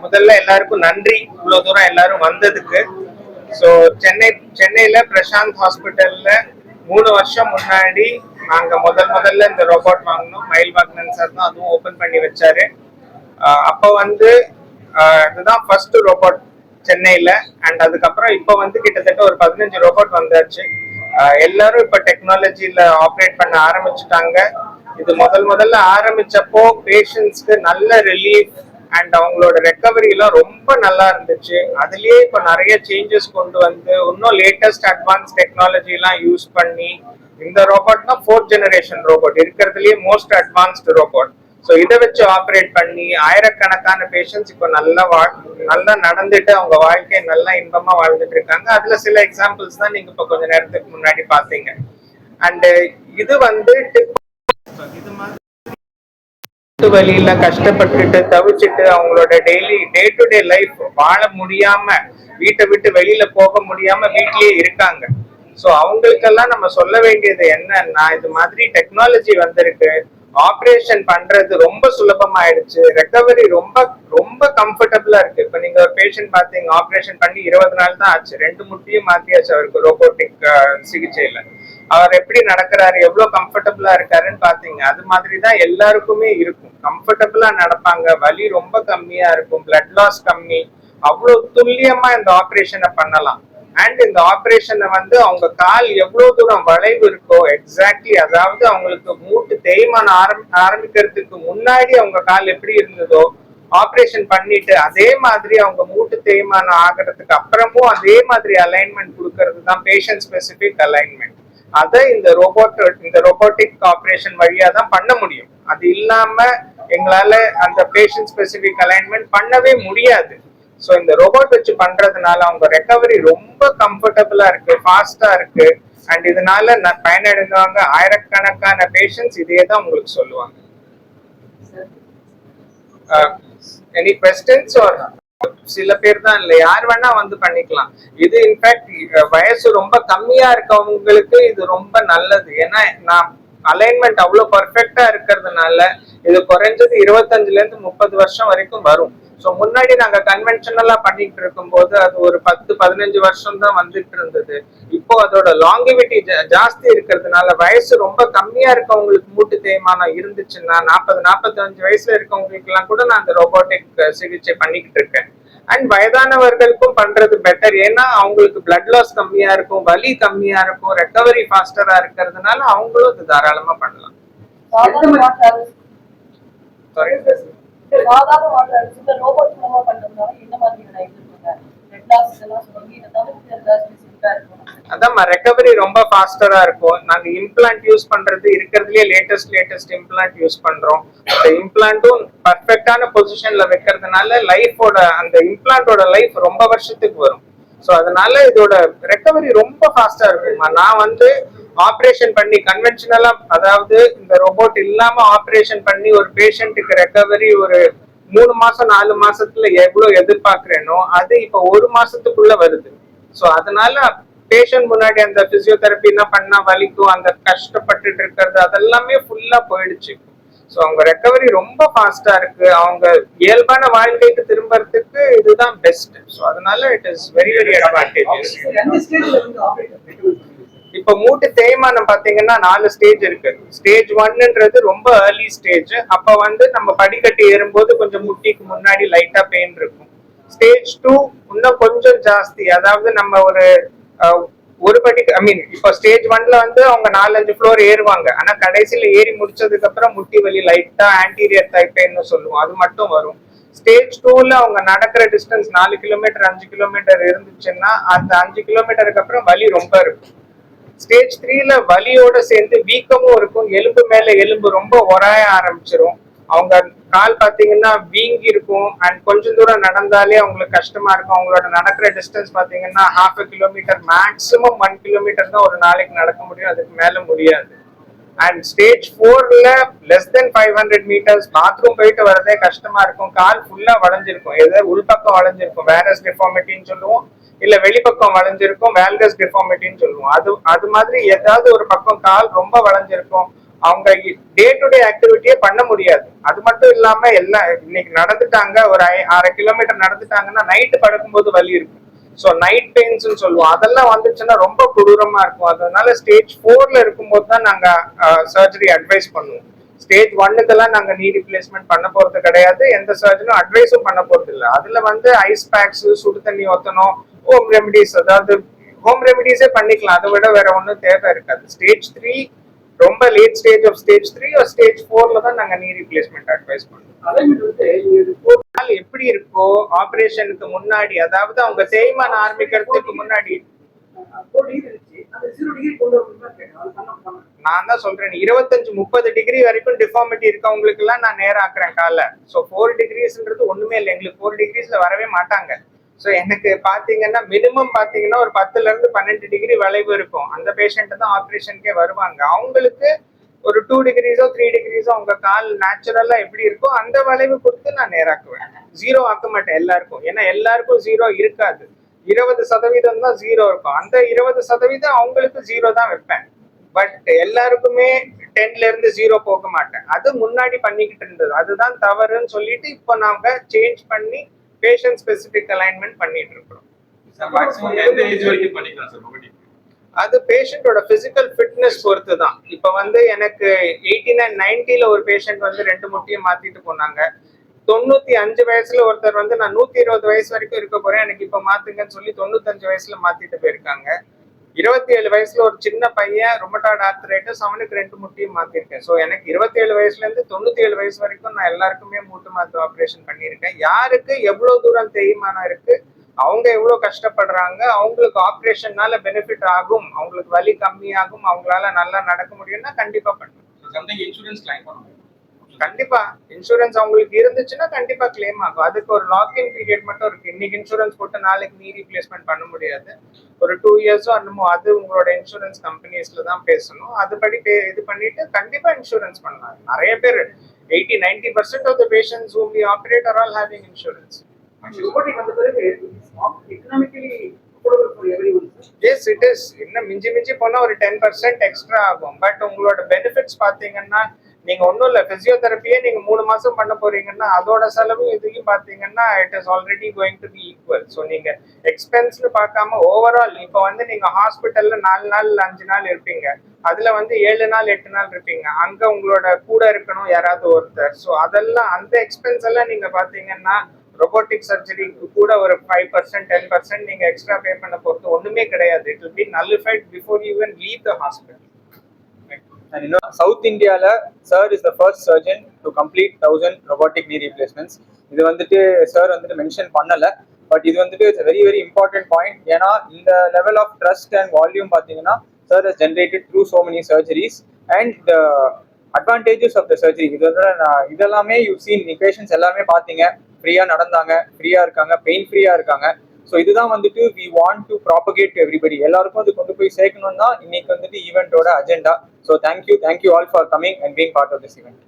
முதல்ல எல்லாருக்கும் நன்றி, இவ்வளவு தூரம் எல்லாரும் வந்ததுக்கு. ஸோ சென்னையில பிரசாந்த் ஹாஸ்பிட்டல்ல 3 வருஷம் முன்னாடி நாங்க முதல்ல இந்த ரோபோட் வாங்கினோம். மயில்வாகனன் சார் தான் அதுவும் ஓபன் பண்ணி வச்சாரு. அப்போ இதுதான் ஃபர்ஸ்ட் ரோபோட் சென்னையில. அண்ட் அதுக்கப்புறம் இப்போ கிட்டத்தட்ட ஒரு 15 ரோபோட் வந்தாச்சு. எல்லாரும் இப்ப டெக்னாலஜில ஆப்ரேட் பண்ண ஆரம்பிச்சுட்டாங்க. இது முதல்ல ஆரம்பிச்சப்போ பேஷண்ட்ஸ்க்கு நல்ல ரிலீஃப் அண்ட் அவங்களோட ரெக்கவரி எல்லாம் ரொம்ப நல்லா இருந்துச்சு. அதுலயே இப்ப நிறைய சேஞ்சஸ் கொண்டு இன்னும் லேட்டஸ்ட் அட்வான்ஸ் டெக்னாலஜி எல்லாம் யூஸ் பண்ணி இந்த ரோபோட் தான் 4th ஜெனரேஷன் ரோபோட், இருக்கிறதுலயே மோஸ்ட் அட்வான்ஸ்டு ரோபோட். ஸோ இதை வச்சு ஆப்ரேட் பண்ணி ஆயிரக்கணக்கான பேஷண்ட்ஸ் இப்போ நல்லா நடந்துட்டு அவங்க வாழ்க்கையை நல்லா இன்பமா வாழ்ந்துட்டு இருக்காங்க. அதுல சில எக்ஸாம்பிள்ஸ் தான் நீங்க இப்போ கொஞ்ச நேரத்துக்கு முன்னாடி பாத்தீங்க. அண்ட் இது இது மாதிரி வழியில கஷ்டப்பட்டுட்டு தவிச்சிட்டு அவங்களோட டே டு டே லைஃப் வாழ முடியாம, வீட்டை விட்டு வெளியில போக முடியாம வீட்லயே இருக்காங்க. ஸோ அவங்களுக்கெல்லாம் நம்ம சொல்ல வேண்டியது என்னன்னா, இது மாதிரி டெக்னாலஜி வந்திருக்கு, ஆப்ரேஷன் பண்றது ரொம்ப சுலபமாயிடுச்சு, ரெக்கவரி ரொம்ப ரொம்ப கம்ஃபர்டபுளா இருக்கு. இப்ப நீங்க ஒரு பேஷண்ட் பாத்தீங்க, ஆப்ரேஷன் பண்ணி 20 நாள் தான் ஆச்சு, 2 முட்டியும் மாத்தியாச்சு அவருக்கு ரோபோட்டிக் சிகிச்சையில. அவர் எப்படி நடக்கிறாரு, எவ்வளவு கம்ஃபர்டபுளா இருக்காருன்னு பாத்தீங்க. அது மாதிரிதான் எல்லாருக்குமே இருக்கும். கம்ஃபர்டபுளா நடப்பாங்க, வலி ரொம்ப கம்மியா இருக்கும், பிளட் லாஸ் கம்மி, அவ்வளவு துல்லியமா இந்த ஆப்ரேஷனை பண்ணலாம். அண்ட் இந்த ஆப்ரேஷனை அவங்க கால் எவ்வளவு தூரம் வளைவு இருக்கோ எக்ஸாக்ட்லி, அதாவது அவங்களுக்கு மூட்டு தேய்மானம் ஆரம்பிக்கிறதுக்கு முன்னாடி அவங்க கால் எப்படி இருந்ததோ ஆப்ரேஷன் பண்ணிட்டு அதே மாதிரி அவங்க மூட்டு தேய்மானம் ஆகிறதுக்கு அப்புறமும் அதே மாதிரி அலைன்மெண்ட் கொடுக்கறது தான் பேஷண்ட் ஸ்பெசிபிக் அலைன்மெண்ட். அதை இந்த ரோபோட்டிக் ஆப்ரேஷன் வழியா தான் பண்ண முடியும். அது இல்லாம எங்களால அந்த பேஷண்ட் ஸ்பெசிபிக் அலைன்மெண்ட் பண்ணவே முடியாது. ஸோ இந்த ரோபோட் வச்சு பண்றதுனால அவங்க ரெக்கவரி ரொம்ப கம்ஃபர்டபுளா இருக்கு, ஃபாஸ்டா இருக்கு. அண்ட் இதனால பயனடைந்தவங்க ஆயிரக்கணக்கான பேஷண்ட்ஸ் இதே தான் உங்களுக்கு சொல்லுவாங்க. எனி குவெஸ்டன்ஸ்? சில பேர் தான் இல்ல, யார் வேணா பண்ணிக்கலாம். இது இன்ஃபேக்ட் வயசு ரொம்ப கம்மியா இருக்கவங்களுக்கு இது ரொம்ப நல்லது. ஏன்னா நான் அலைன்மெண்ட் அவ்வளவு பர்ஃபெக்டா இருக்கிறதுனால இது குறைஞ்சது 25ல இருந்து 30 வருஷம் வரைக்கும் வரும். ஸோ முன்னாடி நாங்க கன்வென்ஷனலா பண்ணிட்டு இருக்கும் போது அது ஒரு 10-15 வருஷம் தான் வந்துட்டு இருந்தது. இப்போ அதோட லாங்கிவிட்டி ஜாஸ்தி இருக்கிறதுனால வயசு ரொம்ப கம்மியா இருக்கவங்களுக்கு மூட்டு தேய்மானம் இருந்துச்சுன்னா 40-45 வயசுல இருக்கவங்களுக்கு எல்லாம் கூட நான் அந்த ரோபோட்டிக் சிகிச்சை பண்ணிக்கிட்டு இருக்கேன். அண்ட் வயதானவர்களுக்கும் பண்றது பெட்டர். ஏன்னா அவங்களுக்கு பிளட் லாஸ் கம்மியா இருக்கும், வலி கம்மியா இருக்கும், ரெக்கவரி ஃபாஸ்டரா இருக்கிறதுனால அவங்களும் இது தாராளமா பண்ணலாம். அதான் ரெக்கவரி ரொம்ப ஃபாஸ்டரா இருக்கும். நாங்க இம்ப்ளான்ட் யூஸ் பண்றது இருக்கிறதுலயே லேட்டஸ்ட் இம்ப்ளான்ட் யூஸ் பண்றோம். அந்த இம்ப்ளான்ட்டும் பர்ஃபெக்டான பொசிஷன்ல வைக்கிறதுனால லைஃபோட அந்த இம்ப்ளான்டோட லைஃப் ரொம்ப வருஷத்துக்கு வரும். ஸோ அதனால இதோட ரெக்கவரி ரொம்ப ஃபாஸ்டா இருக்குமா. நான் ஆப்ரேஷன் பண்ணி கன்வென்ஷனலா, அதாவது இந்த ரோபோட் இல்லாம ஆப்ரேஷன் பண்ணி ஒரு பேஷண்ட்டுக்கு ரெக்கவரி ஒரு 3 மாசம் 4 மாசத்துல எவ்வளவு எதிர்பார்க்கிறேனோ அது இப்ப 1 மாசத்துக்குள்ள வருது. ஸோ அதனால பேஷண்ட் முன்னாடி அந்த பிசியோதெரப்பி என்ன பண்ணா வலிக்கும், அந்த கஷ்டப்பட்டுட்டு இருக்கிறது அதெல்லாமே ஃபுல்லா போயிடுச்சு. ஸோ அவங்க ரெக்கவரி ரொம்ப ஃபாஸ்டா இருக்கு. அவங்க இயல்பான வாழ்க்கைக்கு திரும்பறதுக்கு இதுதான் பெஸ்ட். ஸோ அதனால இட் இஸ் வெரி அட்வான்டேஜஸ். இப்ப மூட்டு தேய்மானம் பாத்தீங்கன்னா 4 ஸ்டேஜ் இருக்கு. ஸ்டேஜ் 1ன்றது ரொம்ப ஏர்லி ஸ்டேஜ். அப்ப நம்ம படிக்கட்டு ஏறும்போது கொஞ்சம் முட்டிக்கு முன்னாடி லைட்டா பெயின் இருக்கும். ஸ்டேஜ் 2 இன்னும் கொஞ்சம் ஜாஸ்தி, அதாவது நம்ம ஒரு படி இப்போ ஸ்டேஜ் 1ல அவங்க 4-5 ஃப்ளோர் ஏறுவாங்க. ஆனா கடைசியில ஏறி முடிச்சதுக்கு அப்புறம் முட்டி வலி லைட்டா ஆன்டீரியர் தை பெயின் சொல்லுவோம், அது மட்டும் வரும். ஸ்டேஜ் 2ல அவங்க நடக்கிற டிஸ்டன்ஸ் 4 கிலோமீட்டர் 5 கிலோமீட்டர் இருந்துச்சுன்னா அந்த 5 கிலோமீட்டருக்கு அப்புறம் வலி ரொம்ப இருக்கும். ஸ்டேஜ் 3ல வலியோட சேர்ந்து வீக்கமும் இருக்கும், எலும்பு மேல எலும்பு ரொம்ப உராய ஆரம்பிச்சிரும். அவங்க கால் பாத்தீங்கன்னா வீங்கி இருக்கும். அண்ட் கொஞ்சம் தூரம் நடந்தாலே அவங்களுக்கு கஷ்டமா இருக்கும். அவங்களோட நடக்கிற டிஸ்டன்ஸ் பாத்தீங்கன்னா 1/2 கிலோமீட்டர், மேக்சிமம் 1 கிலோமீட்டர் தான் ஒரு நாளைக்கு நடக்க முடியும், அதுக்கு மேல முடியாது. அண்ட் ஸ்டேஜ் 4ல லெஸ் தென் 500 மீட்டர்ஸ் பாத்ரூம் போயிட்டு வரதே கஷ்டமா இருக்கும். கால் ஃபுல்லா வளைஞ்சிருக்கும், ஏதாவது உள்பக்கம் வளைஞ்சிருக்கும், வேரஸ் டிஃபார்மிட்டின்னு சொல்லுவோம், இல்ல வெளிப்பக்கம் வளைஞ்சிருக்கும், வேல்கஸ் டிஃபார்மிட்டின்னு சொல்லுவோம். அது மாதிரி ஏதாவது ஒரு பக்கம் கால் ரொம்ப வளைஞ்சிருக்கும். அவங்க டே டு டே ஆக்டிவிட்டியே பண்ண முடியாது. அது மட்டும் இல்லாம இல்லாம எல்லாம் இன்னைக்கு நடந்துட்டாங்க, ஒரு 6 கிலோமீட்டர் நடந்துட்டாங்கன்னா நைட்டு படுக்கும்போது வலி இருக்கும். ஸோ நைட் பெயின்ஸ் சொல்லுவோம், அதெல்லாம் வந்துச்சுன்னா ரொம்ப கொடூரமா இருக்கும். அதனால ஸ்டேஜ் 4ல இருக்கும்போது தான் நாங்க சர்ஜரி அட்வைஸ் பண்ணுவோம். ஸ்டேஜ் 1க்கெல்லாம் நாங்க நீ ரிப்ளேஸ்மெண்ட் பண்ண போறது கிடையாது, எந்த சர்ஜனும் அட்வைஸும் பண்ண போறது இல்லை. அதுல வந்து ஐஸ் பேக்ஸ், சுடு தண்ணி ஊத்தணும், ஹோம் ரெமடிஸ், அதாவது ஹோம் ரெமடிஸே பண்ணிக்கலாம், அதை விட வேற ஒன்றும் தேவை இருக்காது. ஸ்டேஜ் 3 ரொம்ப லேட் ஸ்டேஜ் ஆஃப் ஸ்டேஜ் 3 ஒரு ஸ்டேஜ் 4ல தான் நாங்க நீ ரிப்ளேஸ்மெண்ட் அட்வைஸ் பண்ணுவோம். எப்படி இருக்கோ ஆபரேஷனுக்கு முன்னாடி, அதாவது அவங்க தேய்மானம் ஆரம்பிக்கிறதுக்கு முன்னாடி, நான் தான் சொல்றேன் 25-30 டிகிரி வரைக்கும் டிஃபார்மிட்டி இருக்கவங்களுக்கு எல்லாம் நான் நேரம் ஆக்குறேன் கால. ஸோ 4 டிகிரிஸ்ன்றது ஒண்ணுமே இல்லை, எங்களுக்கு 4 டிகிரிஸ்ல வரவே மாட்டாங்க. ஸோ எனக்கு பாத்தீங்கன்னா மினிமம் பாத்தீங்கன்னா ஒரு 10ல இருந்து 12 டிகிரி வளைவு இருக்கும். அந்த பேஷண்ட் தான் ஆப்ரேஷனுக்கே வருவாங்க. அவங்களுக்கு ஒரு 2 டிகிரிஸோ 3 டிகிரிஸோ அவங்க கால் நேச்சுரலா எப்படி இருக்கோ அந்த வளைவு கொடுத்து நான் நேராக்குவேன். 0 ஆக்க மாட்டேன் எல்லாருக்கும், ஏன்னா எல்லாருக்கும் 0 இருக்காது. 20% தான் 0 இருக்கும். அந்த 20% அவங்களுக்கு 0 தான் வைப்பேன். பட் எல்லாருக்குமே 10ல இருந்து 0 போக மாட்டேன். அது முன்னாடி பண்ணிக்கிட்டு இருந்தது, அதுதான் தவறுன்னு சொல்லிட்டு இப்போ நாம சேஞ்ச் பண்ணி பேஷண்ட் ஸ்பெசிபிக் அலைன்மெண்ட் பண்ணிட்டு இருக்கிறோம். அது பேஷண்டோட பிசிக்கல் ஃபிட்னஸ் பொறுத்து தான். இப்ப வந்து எனக்கு 89-90ல ஒரு பேஷண்ட் வந்து 2 முட்டியும் மாத்திட்டு போனாங்க. 95 வயசுல ஒருத்தர் வந்து நான் 120 வயசு வரைக்கும் இருக்க போறேன், எனக்கு இப்ப மாத்துங்கன்னு சொல்லி 95 வயசுல மாத்திட்டு போயிருக்காங்க. 27 வயசுல ஒரு சின்ன பையன் ரொமட்டாய்டு ஆர்த்ரைட்டிஸ், அவனுக்கு 2 முட்டியும் மாத்திருக்கேன். ஸோ எனக்கு 27 வயசுல இருந்து 97 வயசு வரைக்கும் நான் எல்லாருக்குமே மூட்டு மாத்து ஆப்ரேஷன் பண்ணியிருக்கேன். யாருக்கு எவ்வளவு தூரம் தேய்மானம் இருக்கு, அவங்க எவ்வளவு கஷ்டப்படுறாங்க, அவங்களுக்கு ஆப்ரேஷன்னால பெனிஃபிட் ஆகும், அவங்களுக்கு வலி கம்மியாகும், அவங்களால நல்லா நடக்க முடியும்னா கண்டிப்பா பண்ணுவேன். கண்டிப்பா இன்சூரன்ஸ் அவங்களுக்கு இருந்துச்சுன்னா கண்டிப்பா கிளைம் ஆகும். அதுக்கு ஒரு லாக்இன் பீரியட் மட்டும் இருக்கு. இன்னைக்கு இன்சூரன்ஸ் போட்டு நாளைக்கு நீ ரீப்ளேஸ்மெண்ட் பண்ண முடியாது. ஒரு 2 இயர்ஸோ என்னமோ, அது உங்களோட இன்சூரன்ஸ் கம்பெனிஸ்ல தான் பேசணும். அதுபடி இது பண்ணிட்டு கண்டிப்பா இன்சூரன்ஸ் பண்ணலாம். நிறைய பேர் 80-90% of the patients whom we operate are all having insurance. Yes, it is. இன்னும் மிஞ்சி போனா ஒரு 10% எக்ஸ்ட்ரா ஆகும். பட் உங்களோட பெனிஃபிட்ஸ் பாத்தீங்கன்னா, நீங்க ஒன்றும் இல்லை, பிசியோதெரப்பியே நீங்க 3 மாசம் பண்ண போறீங்கன்னா அதோட செலவும் இதையும் பாத்தீங்கன்னா it is already going to be equal. So நீங்க எக்ஸ்பென்ஸ்னு பார்க்காம ஓவரால் இப்போ வந்து நீங்க ஹாஸ்பிட்டல்ல 4 நாள் 5 நாள் இருப்பீங்க, அதுல வந்து 7 நாள் 8 நாள் இருப்பீங்க, அங்க உங்களோட கூட இருக்கணும் யாராவது ஒருத்தர். ஸோ அதெல்லாம் அந்த எக்ஸ்பென்ஸ் எல்லாம் நீங்க பாத்தீங்கன்னா ரொபோட்டிக் சர்ஜரிக்கு கூட ஒரு 5% 10% நீங்க எக்ஸ்ட்ரா பே பண்ண போறது ஒண்ணுமே கிடையாது. It will be nullified before you even leave the hospital. And you know, South India la sir is the first surgeon to complete 1000 robotic knee replacements. இது வந்துட்டு சார் வந்துட்டு மென்ஷன் பண்ணல, பட் இது வந்துட்டு it's very very important point. ஏன்னா இந்த level of trust and volume பார்த்தீங்கன்னா sir has generated through so many surgeries and the advantages of the surgery. இது வந்து இதெல்லாமே யூ சீன் பேஷன்ஸ் எல்லாமே பார்த்தீங்க, ஃப்ரீயா நடந்தாங்க, ஃப்ரீயா இருக்காங்க, பெயின் ஃப்ரீயா இருக்காங்க. ஸோ இதுதான் வந்துட்டு we want to propagate to everybody, எல்லாருக்கும் அது கொண்டு போய் சேர்க்கணும் தான் இன்னைக்கு வந்துட்டு ஈவெண்ட்டோட agenda. So thank you all for coming and being part of this event.